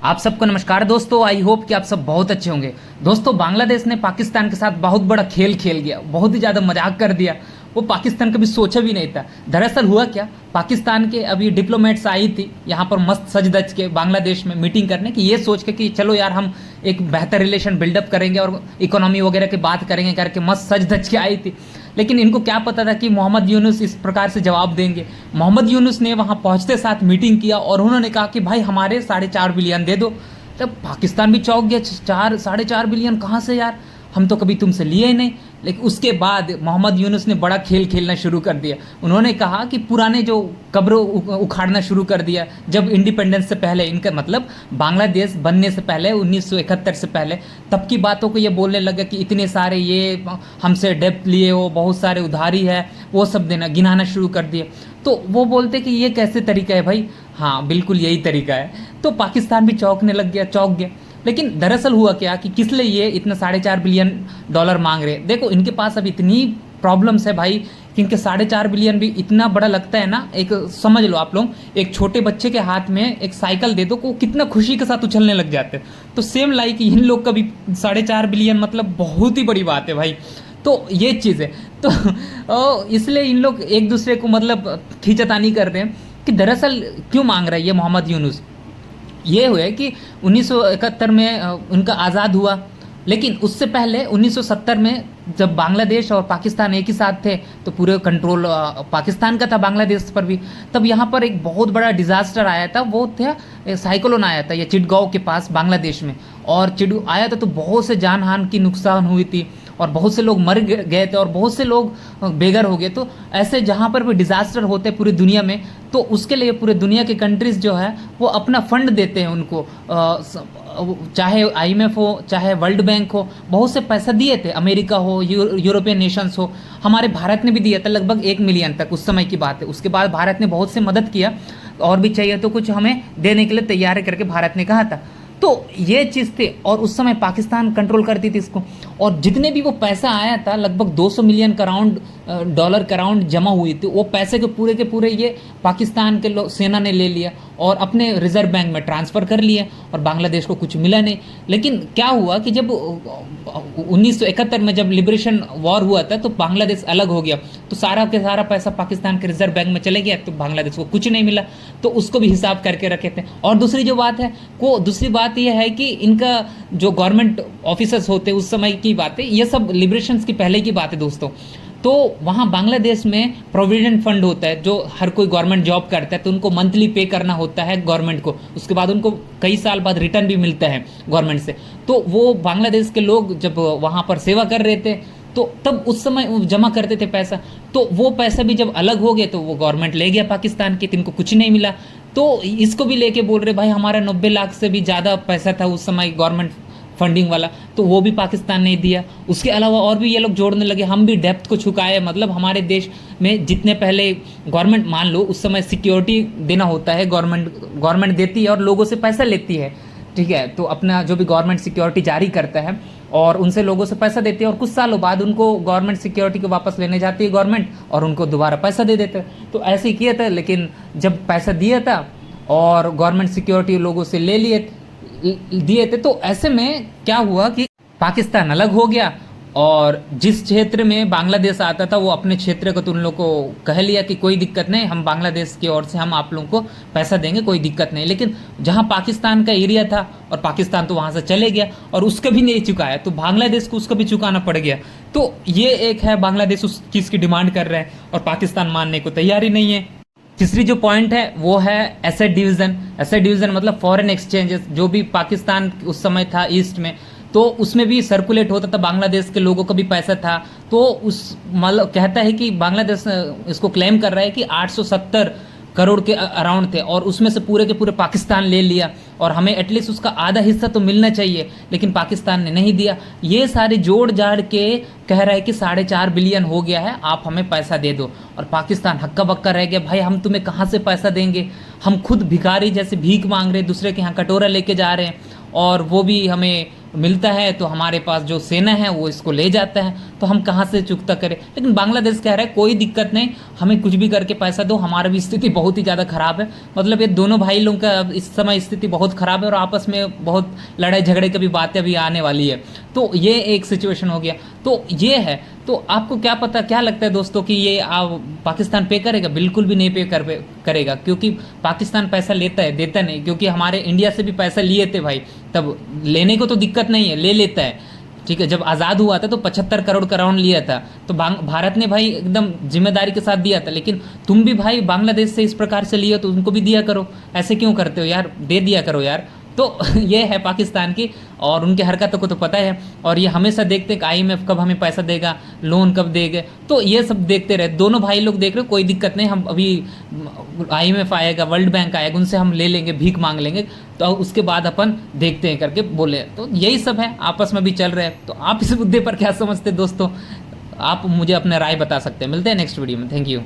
आप सबको नमस्कार दोस्तों। आई होप कि आप सब बहुत अच्छे होंगे। दोस्तों, बांग्लादेश ने पाकिस्तान के साथ बहुत बड़ा खेल खेल गया, बहुत ही ज़्यादा मजाक कर दिया। वो पाकिस्तान कभी सोचा भी नहीं था। दरअसल हुआ क्या, पाकिस्तान के अभी डिप्लोमेट्स आई थी यहाँ पर मस्त सज धज के बांग्लादेश में मीटिंग करने की, ये सोच के कि चलो यार हम एक बेहतर रिलेशन बिल्डअप करेंगे और इकोनॉमी वगैरह की बात करेंगे करके मस्त सज धज के आई थी। लेकिन इनको क्या पता था कि मोहम्मद यूनुस इस प्रकार से जवाब देंगे। मोहम्मद यूनुस ने वहाँ पहुँचते साथ मीटिंग किया और उन्होंने कहा कि भाई हमारे 4.5 बिलियन दे दो। तब पाकिस्तान भी चौंक गया, 4.5 बिलियन कहाँ से यार, हम तो कभी तुमसे लिए ही नहीं। लेकिन उसके बाद मोहम्मद यूनुस ने बड़ा खेल खेलना शुरू कर दिया। उन्होंने कहा कि पुराने जो कब्र उखाड़ना शुरू कर दिया, जब इंडिपेंडेंस से पहले, इनका मतलब बांग्लादेश बनने से पहले 1971 से पहले, तब की बातों को ये बोलने लगा कि इतने सारे ये हमसे डेप्थ लिए हो, बहुत सारे उधारी है, वो सब देना गिनाना शुरू कर दिया। तो वो बोलते कि ये कैसे तरीका है भाई। हाँ बिल्कुल यही तरीका है। तो पाकिस्तान भी चौंक गया। लेकिन दरअसल हुआ क्या कि किस लिए ये इतना $4.5 बिलियन मांग रहे हैं। देखो, इनके पास अब इतनी प्रॉब्लम्स है भाई कि इनके 4.5 बिलियन भी इतना बड़ा लगता है ना। एक समझ लो आप लोग, एक छोटे बच्चे के हाथ में एक साइकिल दे दो को कितना खुशी के साथ उछलने लग जाते हैं। तो सेम लाइक इन लोग का भी 4.5 बिलियन मतलब बहुत ही बड़ी बात है भाई। तो ये चीज़ है। तो इसलिए इन लोग एक दूसरे को मतलब खींचतानी कर रहे हैं कि दरअसल क्यों मांग रहा है ये मोहम्मद यूनुस। ये हुआ कि 1971 में उनका आज़ाद हुआ, लेकिन उससे पहले 1970 में जब बांग्लादेश और पाकिस्तान एक ही साथ थे तो पूरे कंट्रोल पाकिस्तान का था बांग्लादेश पर भी। तब यहाँ पर एक बहुत बड़ा डिज़ास्टर आया था, वो था साइक्लोन आया था ये चिटगांव के पास बांग्लादेश में। और आया था तो बहुत से जान हान की नुकसान हुई थी और बहुत से लोग मर गए थे और बहुत से लोग बेघर हो गए। तो ऐसे जहाँ पर भी डिज़ास्टर होते हैं पूरी दुनिया में, तो उसके लिए पूरे दुनिया के कंट्रीज़ जो है वो अपना फंड देते हैं उनको, चाहे IMF हो चाहे वर्ल्ड बैंक हो। बहुत से पैसा दिए थे, अमेरिका हो, यूरोपियन नेशंस हो। हमारे भारत ने भी दिया था लगभग 1 मिलियन तक, उस समय की बात है। उसके बाद भारत ने बहुत से मदद किया, और भी चाहिए तो कुछ हमें देने के लिए तैयार करके भारत ने कहा था। तो ये चीज़ थी, और उस समय पाकिस्तान कंट्रोल करती थी इसको। और जितने भी वो पैसा आया था लगभग 200 मिलियन डॉलर के अराउंड जमा हुई थी, वो पैसे के पूरे ये पाकिस्तान के सेना ने ले लिया और अपने रिजर्व बैंक में ट्रांसफ़र कर लिया, और बांग्लादेश को कुछ मिला नहीं। लेकिन क्या हुआ कि जब 1971 में जब लिबरेशन वॉर हुआ था तो बांग्लादेश अलग हो गया, तो सारा के सारा पैसा पाकिस्तान के रिजर्व बैंक में चले गया, तो बांग्लादेश को कुछ नहीं मिला। तो उसको भी हिसाब करके रखे थे। और दूसरी बात यह है कि इनका जो गवर्नमेंट ऑफिसर्स होते उस समय की बात है, ये सब लिबरेशन की पहले की बात है दोस्तों। तो वहाँ बांग्लादेश में प्रोविडेंट फंड होता है, जो हर कोई गवर्नमेंट जॉब करता है तो उनको मंथली पे करना होता है गवर्नमेंट को। उसके बाद उनको कई साल बाद रिटर्न भी मिलता है गवर्नमेंट से। तो वो बांग्लादेश के लोग जब वहाँ पर सेवा कर रहे थे तो तब उस समय जमा करते थे पैसा। तो वो पैसा भी जब अलग हो गया तो वो गवर्नमेंट ले गया पाकिस्तान की, तो इनको कुछ नहीं मिला। तो इसको भी लेके बोल रहे भाई हमारा 90 लाख से भी ज़्यादा पैसा था उस समय गवर्नमेंट फंडिंग वाला, तो वो भी पाकिस्तान ने दिया। उसके अलावा और भी ये लोग जोड़ने लगे, हम भी डेप्थ को चुकाए। मतलब हमारे देश में जितने पहले गवर्नमेंट, मान लो उस समय सिक्योरिटी देना होता है, गवर्नमेंट देती है और लोगों से पैसा लेती है, ठीक है। तो अपना जो भी गवर्नमेंट सिक्योरिटी जारी करता है और उनसे लोगों से पैसा देती है, और कुछ सालों बाद उनको गवर्नमेंट सिक्योरिटी को वापस लेने जाती है गवर्नमेंट, और उनको दोबारा पैसा दे देते हैं। तो ऐसे ही किया था। लेकिन जब पैसा दिया था और गवर्नमेंट सिक्योरिटी लोगों से दिए थे, तो ऐसे में क्या हुआ कि पाकिस्तान अलग हो गया, और जिस क्षेत्र में बांग्लादेश आता था वो अपने क्षेत्र को तो उन लोगों को कह लिया कि कोई दिक्कत नहीं, हम बांग्लादेश की ओर से हम आप लोगों को पैसा देंगे, कोई दिक्कत नहीं। लेकिन जहां पाकिस्तान का एरिया था और पाकिस्तान तो वहां से चले गया और उसका भी नहीं चुकाया, तो बांग्लादेश को उसका भी चुकाना पड़ गया। तो ये एक है, बांग्लादेश उस चीज़ की डिमांड कर रहा है और पाकिस्तान मानने को तैयार ही नहीं है। तीसरी जो पॉइंट है वो है एसेट डिवीज़न मतलब फॉरेन एक्सचेंजेस। जो भी पाकिस्तान उस समय था ईस्ट में, तो उसमें भी सर्कुलेट होता था, बांग्लादेश के लोगों का भी पैसा था। तो उस मतलब कहता है कि बांग्लादेश इसको क्लेम कर रहा है कि 870 करोड़ के अराउंड थे, और उसमें से पूरे के पूरे पाकिस्तान ले लिया, और हमें एटलीस्ट उसका आधा हिस्सा तो मिलना चाहिए, लेकिन पाकिस्तान ने नहीं दिया। ये सारे जोड़ जाड़ के कह रहा है कि 4.5 बिलियन हो गया है, आप हमें पैसा दे दो। और पाकिस्तान हक्का बक्का रह गया, भाई हम तुम्हें कहाँ से पैसा देंगे, हम खुद भिखारी जैसे भीख मांग रहे, दूसरे के यहाँ कटोरा लेके जा रहे हैं, और वो भी हमें मिलता है तो हमारे पास जो सेना है वो इसको ले जाता है, तो हम कहाँ से चुकता करें। लेकिन बांग्लादेश कह रहा है कोई दिक्कत नहीं, हमें कुछ भी करके पैसा दो, हमारा भी स्थिति बहुत ही ज़्यादा खराब है। मतलब ये दोनों भाई लोगों का अब इस समय स्थिति बहुत खराब है और आपस में बहुत लड़ाई झगड़े की भी बातें अभी आने वाली है। तो ये एक सिचुएशन हो गया, तो ये है। तो आपको क्या पता, क्या लगता है दोस्तों कि ये पाकिस्तान पे करेगा? बिल्कुल भी नहीं करेगा, क्योंकि पाकिस्तान पैसा लेता है, देता नहीं। क्योंकि हमारे इंडिया से भी पैसा लिए थे भाई, तब लेने को तो दिक्कत नहीं है, ले लेता है, ठीक है। जब आज़ाद हुआ था तो 75 करोड़ लिया था, तो भारत ने भाई एकदम जिम्मेदारी के साथ दिया था। लेकिन तुम भी भाई बांग्लादेश से इस प्रकार से लिए तो उनको भी दिया करो, ऐसे क्यों करते हो यार, दे दिया करो यार। तो ये है पाकिस्तान की, और उनकी हरकतों को तो पता है। और ये हमेशा देखते कि IMF कब हमें पैसा देगा, लोन कब देगा, तो ये सब देखते रहे। दोनों भाई लोग देख रहे हो, कोई दिक्कत नहीं, हम अभी IMF आएगा, वर्ल्ड बैंक आएगा, उनसे हम ले लेंगे, भीख मांग लेंगे, तो उसके बाद अपन देखते हैं करके बोले। तो यही सब है, आपस में भी चल रहे हैं। तो आप इस मुद्दे पर क्या समझते हैं दोस्तों? आप मुझे अपने राय बता सकते हैं। मिलते हैं नेक्स्ट वीडियो में। Thank you.